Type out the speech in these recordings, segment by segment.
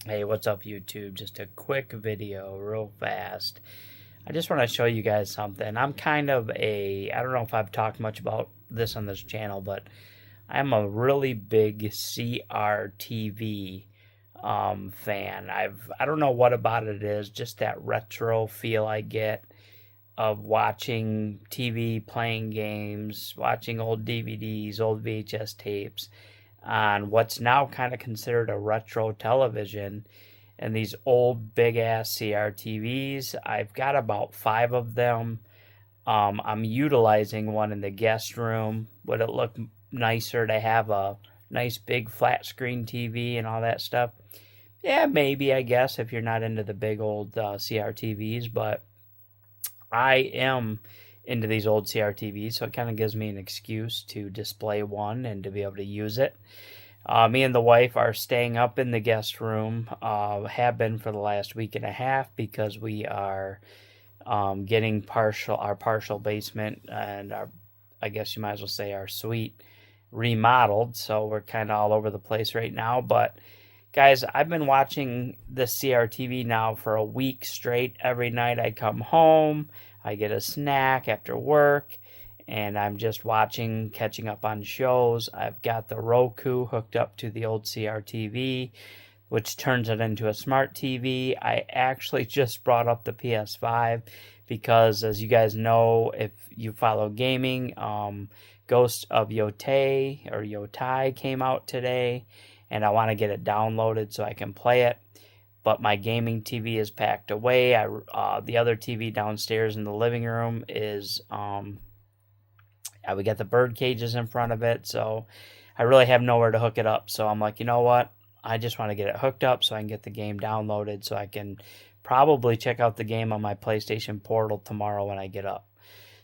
Hey, what's up YouTube? Just a quick video, real fast. I just want to show you guys something. I'm kind of I don't know if I've talked much about this on this channel, but I'm a really big CRTV fan. I don't know what about it is, just that retro feel I get of watching TV, playing games, watching old DVDs, old VHS tapes on what's now kind of considered a retro television, and these old big ass CRTVs. I've got about 5 of them. I'm utilizing one in the guest room. Would it look nicer to have a nice big flat screen TV and all that stuff? Yeah, maybe, I guess, if you're not into the big old CRTVs, but I am into these old CRTVs, so it kind of gives me an excuse to display one and to be able to use it. Me and the wife are staying up in the guest room, have been for the last week and a half, because we are getting our partial basement and I guess you might as well say our suite remodeled. So we're kind of all over the place right now. But guys, I've been watching the CRTV now for a week straight. Every night I come home, I get a snack after work, and I'm just watching, catching up on shows. I've got the Roku hooked up to the old CRTV, which turns it into a smart TV. I actually just brought up the PS5 because, as you guys know, if you follow gaming, Ghost of Yotei or Yotai came out today, and I want to get it downloaded so I can play it. But my gaming TV is packed away. The other TV downstairs in the living room is we got the bird cages in front of it, so I really have nowhere to hook it up. So I'm like, you know what? I just want to get it hooked up so I can get the game downloaded, so I can probably check out the game on my PlayStation Portal tomorrow when I get up.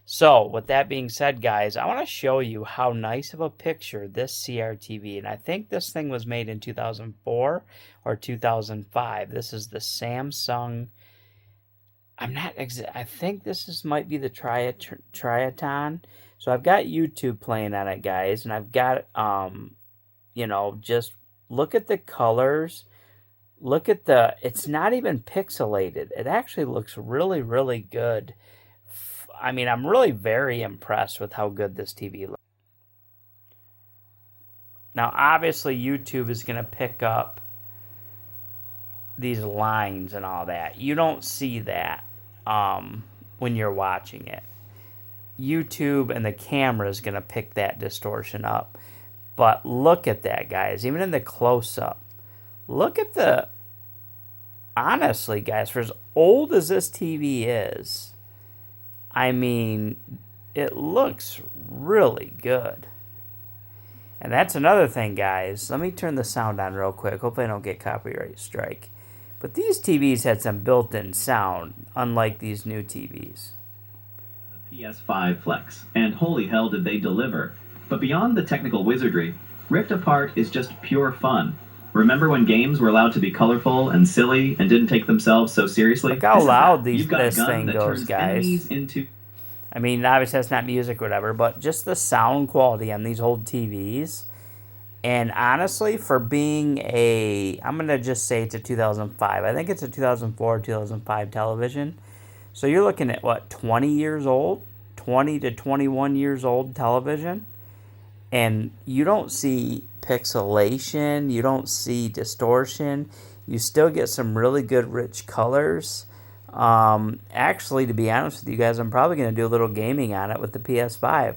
So with that being said, guys, I want to show you how nice of a picture this CRTV, and I think this thing was made in 2004 or 2005. This is the Samsung. I think might be the Triaton. So I've got YouTube playing on it, guys, and I've got just look at the colors. Look at it's not even pixelated. It actually looks really, really good. I mean, I'm really very impressed with how good this TV looks. Now, obviously, YouTube is going to pick up these lines and all that. You don't see that when you're watching it. YouTube and the camera is going to pick that distortion up. But look at that, guys. Even in the close-up. Look at honestly, guys, for as old as this TV is, I mean, it looks really good. And that's another thing, guys. Let me turn the sound on real quick. Hopefully I don't get copyright strike. But these TVs had some built-in sound, unlike these new TVs. The PS5 Flex, and holy hell did they deliver. But beyond the technical wizardry, Ripped Apart is just pure fun. Remember when games were allowed to be colorful and silly and didn't take themselves so seriously? Look how loud this thing goes, guys. I mean, obviously that's not music or whatever, but just the sound quality on these old TVs. And honestly, for being I'm going to just say it's a 2005. I think it's a 2004 2005 television. So you're looking at, what, 20 years old? 20 to 21 years old television. And you don't see pixelation. You don't see distortion. You still get some really good rich colors. Actually, to be honest with you guys, I'm probably going to do a little gaming on it with the PS5.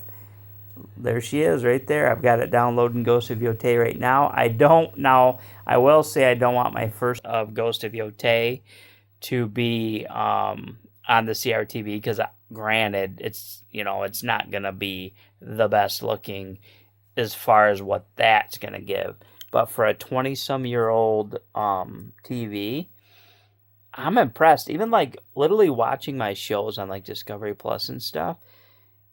There she is right there. I've got it downloading Ghost of Yotei right now. I will say I don't want my first of Ghost of Yotei to be on the CRTV, because granted, it's not going to be the best looking as far as what that's going to give. But for a 20-some-year-old TV, I'm impressed. Even like literally watching my shows on like Discovery Plus and stuff,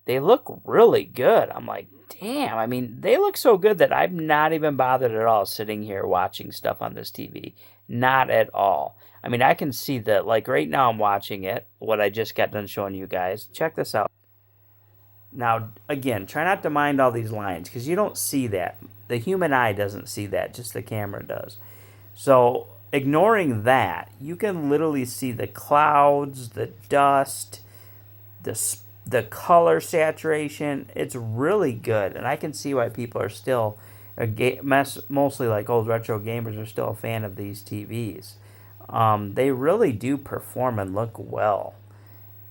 they look really good. I'm like, damn. I mean, they look so good that I'm not even bothered at all sitting here watching stuff on this TV. Not at all. I mean, I can see that, like right now I'm watching it, what I just got done showing you guys. Check this out. Now, again, try not to mind all these lines, because you don't see that. The human eye doesn't see that, just the camera does. So ignoring that, you can literally see the clouds, the dust, the color saturation. It's really good, and I can see why people are still mostly like old retro gamers are still a fan of these TVs. They really do perform and look well.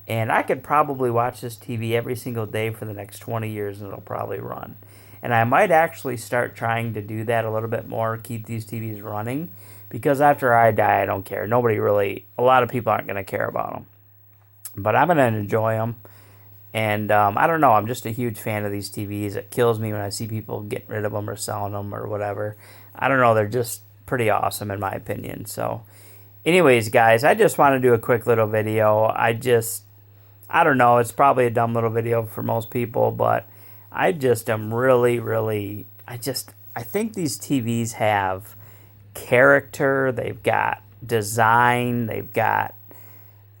And I could probably watch this TV every single day for the next 20 years and it'll probably run. And I might actually start trying to do that a little bit more, keep these TVs running, because after I die, I don't care. A lot of people aren't going to care about them. But I'm going to enjoy them. And I don't know, I'm just a huge fan of these TVs. It kills me when I see people getting rid of them or selling them or whatever. I don't know, they're just pretty awesome in my opinion. So anyways, guys, I just want to do a quick little video. I don't know, it's probably a dumb little video for most people, but I just am really, I think these TVs have character, they've got design, they've got,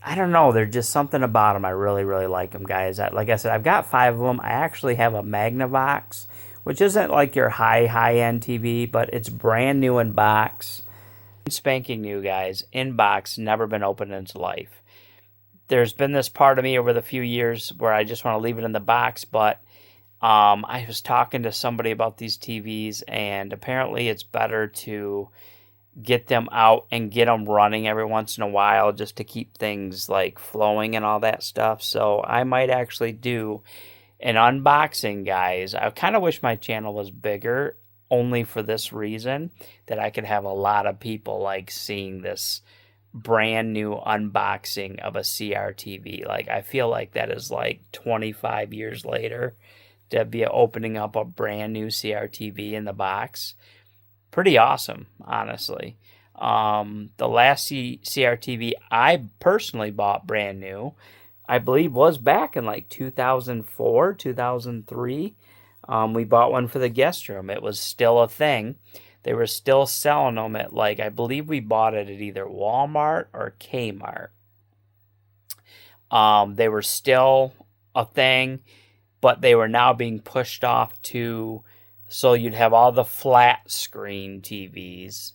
I don't know, there's just something about them. I really like them, guys. Like I said, I've got 5 of them. I actually have a Magnavox, which isn't like your high-end TV, but it's brand new in box. Spanking new, guys, in box, never been opened in its life. There's been this part of me over the few years where I just want to leave it in the box, but I was talking to somebody about these TVs, and apparently it's better to get them out and get them running every once in a while just to keep things like flowing and all that stuff. So I might actually do an unboxing, guys. I kind of wish my channel was bigger, only for this reason, that I could have a lot of people like seeing this brand new unboxing of a CRTV. Like, I feel like that is like 25 years later to be opening up a brand new CRTV in the box. Pretty awesome, honestly. The last CRTV I personally bought brand new, I believe, was back in like 2004, 2003. We bought one for the guest room. It was still a thing. They were still selling them at, like, I believe we bought it at either Walmart or Kmart. They were still a thing, but they were now being pushed off to, so you'd have all the flat screen TVs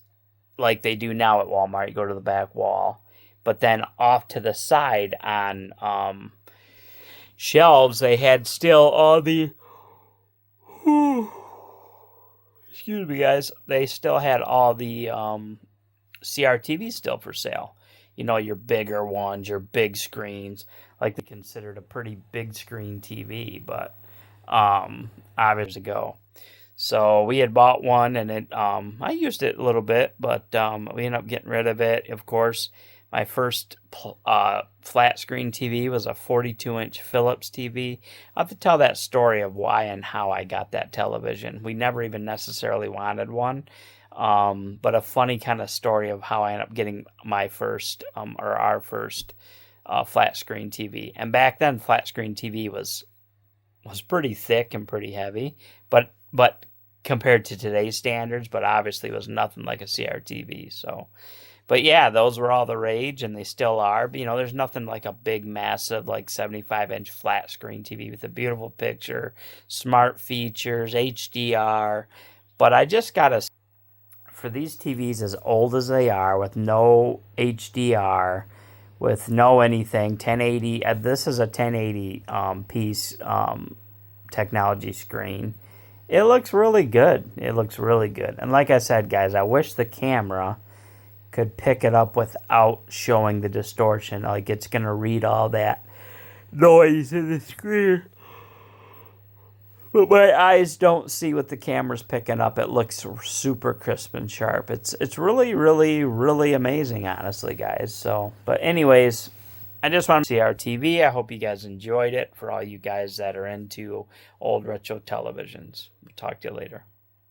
like they do now at Walmart. You go to the back wall, but then off to the side on shelves, they had still all the excuse me, guys. They still had all the CRTVs still for sale. You know, your bigger ones, your big screens. Like, they considered a pretty big screen TV, but obviously ago. So we had bought one, and it I used it a little bit, but we ended up getting rid of it. Of course, my first flat screen TV was a 42-inch Philips TV. I'll have to tell that story of why and how I got that television. We never even necessarily wanted one, but a funny kind of story of how I ended up getting my first, or our first, flat screen TV. And back then, flat screen TV was pretty thick and pretty heavy, but compared to today's standards, but obviously was nothing like a CRTV. So, but yeah, those were all the rage, and they still are. But, you know, there's nothing like a big, massive, like 75-inch flat screen TV with a beautiful picture, smart features, HDR. But I just gotta, for these TVs as old as they are, with no HDR, with no anything, 1080. This is a 1080 piece technology screen. It looks really good. It looks really good. And like I said, guys, I wish the camera could pick it up without showing the distortion. Like, it's going to read all that noise in the screen. But my eyes don't see what the camera's picking up. It looks super crisp and sharp. It's really amazing, honestly, guys. So, but anyways, I just want to see our TV. I hope you guys enjoyed it. For all you guys that are into old retro televisions, we'll talk to you later.